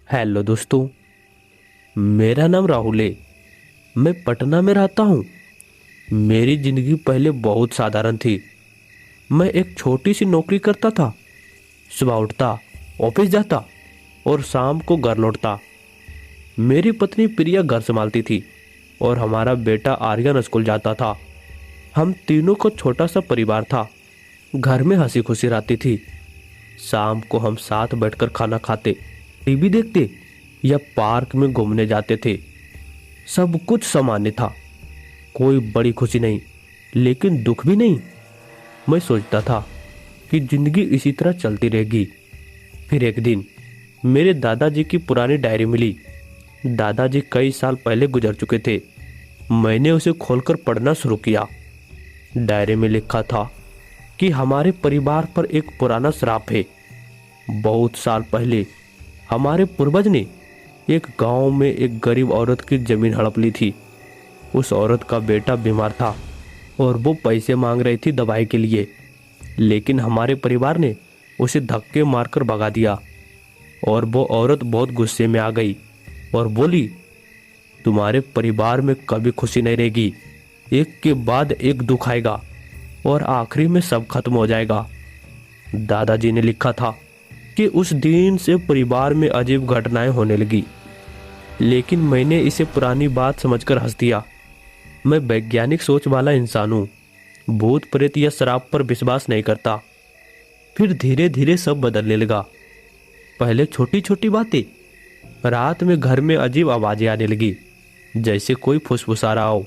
Hello दोस्तों। मेरा नाम राहुल है। मैं पटना में रहता हूँ। मेरी जिंदगी पहले बहुत साधारण थी। मैं एक छोटी सी नौकरी करता था। सुबह उठता, ऑफिस जाता और शाम को घर लौटता। मेरी पत्नी प्रिया घर संभालती थी और हमारा बेटा आर्यन स्कूल जाता था। हम तीनों को छोटा सा परिवार था। घर में हंसी खुशी रहती थी। शाम को हम साथ बैठकर खाना खाते, टीवी देखते या पार्क में घूमने जाते थे। सब कुछ सामान्य था। कोई बड़ी खुशी नहीं, लेकिन दुख भी नहीं। मैं सोचता था कि जिंदगी इसी तरह चलती रहेगी। फिर एक दिन मेरे दादाजी की पुरानी डायरी मिली। दादाजी कई साल पहले गुजर चुके थे। मैंने उसे खोलकर पढ़ना शुरू किया। डायरी में लिखा था कि हमारे परिवार पर एक पुराना श्राप है। बहुत साल पहले हमारे पूर्वज ने एक गांव में एक गरीब औरत की जमीन हड़प ली थी। उस औरत का बेटा बीमार था और वो पैसे मांग रही थी दवाई के लिए, लेकिन हमारे परिवार ने उसे धक्के मारकर भगा दिया। और वो औरत बहुत गुस्से में आ गई और बोली, तुम्हारे परिवार में कभी खुशी नहीं रहेगी। एक के बाद एक दुख आएगा और आखिरी में सब खत्म हो जाएगा। दादाजी ने लिखा था कि उस दिन से परिवार में अजीब घटनाएं होने लगी, लेकिन मैंने इसे पुरानी बात समझकर हंस दिया। मैं वैज्ञानिक सोच वाला इंसान हूँ। भूत प्रेत या शराब पर विश्वास नहीं करता। फिर धीरे धीरे सब बदलने लगा। पहले छोटी छोटी बातें। रात में घर में अजीब आवाजें आने लगी, जैसे कोई फुसफुसा रहा हो।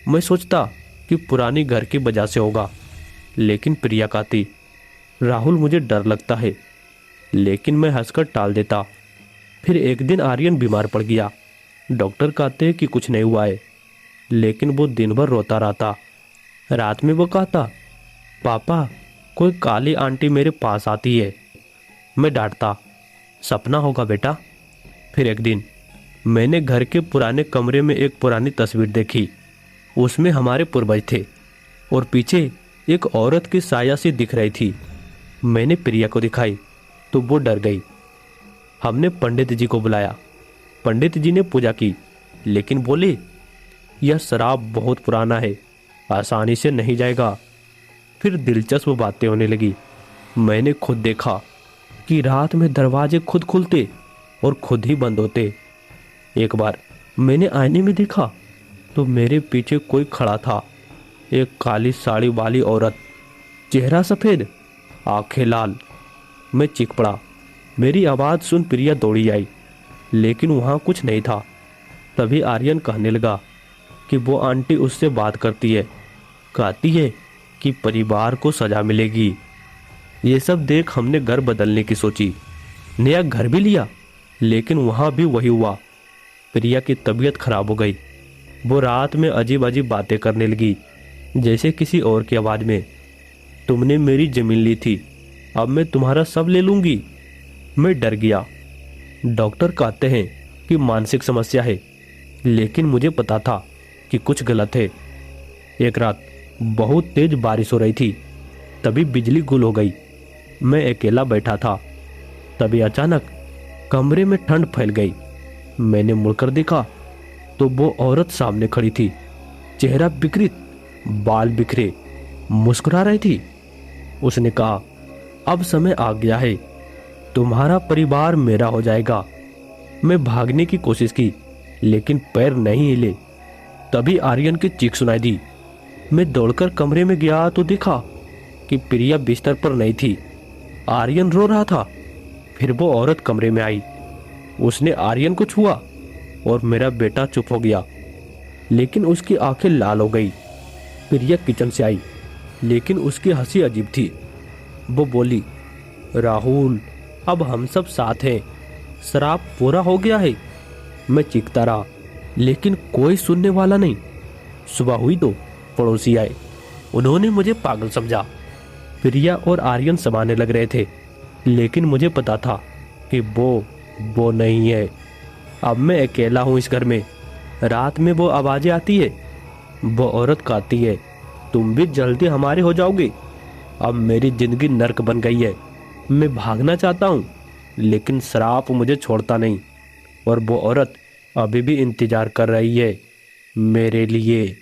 मैं सोचता कि पुरानी घर की वजह से होगा, लेकिन प्रिया कहती, राहुल मुझे डर लगता है, लेकिन मैं हंसकर टाल देता। फिर एक दिन आर्यन बीमार पड़ गया। डॉक्टर कहते हैं कि कुछ नहीं हुआ है, लेकिन वो दिन भर रोता रहता। रात में वो कहता, पापा कोई काली आंटी मेरे पास आती है। मैं डांटता, सपना होगा बेटा। फिर एक दिन मैंने घर के पुराने कमरे में एक पुरानी तस्वीर देखी। उसमें हमारे पूर्वज थे और पीछे एक औरत की साया सी दिख रही थी। मैंने प्रिया को दिखाई तो वो डर गई। हमने पंडित जी को बुलाया। पंडित जी ने पूजा की, लेकिन बोले, यह शराब बहुत पुराना है, आसानी से नहीं जाएगा। फिर दिलचस्प बातें होने लगी। मैंने खुद देखा कि रात में दरवाजे खुद खुलते और खुद ही बंद होते। एक बार मैंने आईने में देखा तो मेरे पीछे कोई खड़ा था। एक काली साड़ी वाली औरत, चेहरा सफ़ेद, आंखें लाल। मैं चीख पड़ा। मेरी आवाज़ सुन प्रिया दौड़ी आई, लेकिन वहाँ कुछ नहीं था। तभी आर्यन कहने लगा कि वो आंटी उससे बात करती है, कहती है कि परिवार को सजा मिलेगी। ये सब देख हमने घर बदलने की सोची। नया घर भी लिया, लेकिन वहाँ भी वही हुआ। प्रिया की तबीयत खराब हो गई। वो रात में अजीब अजीब बातें करने लगी, जैसे किसी और की आवाज़ में, तुमने मेरी जमीन ली थी, अब मैं तुम्हारा सब ले लूँगी। मैं डर गया। डॉक्टर कहते हैं कि मानसिक समस्या है, लेकिन मुझे पता था कि कुछ गलत है। एक रात बहुत तेज बारिश हो रही थी। तभी बिजली गुल हो गई। मैं अकेला बैठा था। तभी अचानक कमरे में ठंड फैल गई। मैंने मुड़कर देखा तो वो औरत सामने खड़ी थी। चेहरा विकृत, बाल बिखरे, मुस्कुरा रही थी। उसने कहा, अब समय आ गया है, तुम्हारा परिवार मेरा हो जाएगा। मैं भागने की कोशिश की, लेकिन पैर नहीं हिले। तभी आर्यन की चीख सुनाई दी। मैं दौड़कर कमरे में गया तो देखा कि प्रिया बिस्तर पर नहीं थी। आर्यन रो रहा था। फिर वो औरत कमरे में आई। उसने आर्यन को छुआ और मेरा बेटा चुप हो गया, लेकिन उसकी आंखें लाल हो गई। प्रिया किचन से आई, लेकिन उसकी हंसी अजीब थी। वो बोली, राहुल अब हम सब साथ हैं, शराब पूरा हो गया है। मैं चीखता रहा, लेकिन कोई सुनने वाला नहीं। सुबह हुई तो पड़ोसी आए। उन्होंने मुझे पागल समझा। प्रिया और आर्यन समाने लग रहे थे, लेकिन मुझे पता था कि वो नहीं है। अब मैं अकेला हूँ इस घर में। रात में वो आवाज़ें आती है। वो औरत कहती है, तुम भी जल्दी हमारे हो जाओगे। अब मेरी जिंदगी नर्क बन गई है। मैं भागना चाहता हूँ, लेकिन श्राप मुझे छोड़ता नहीं और वो औरत अभी भी इंतजार कर रही है मेरे लिए।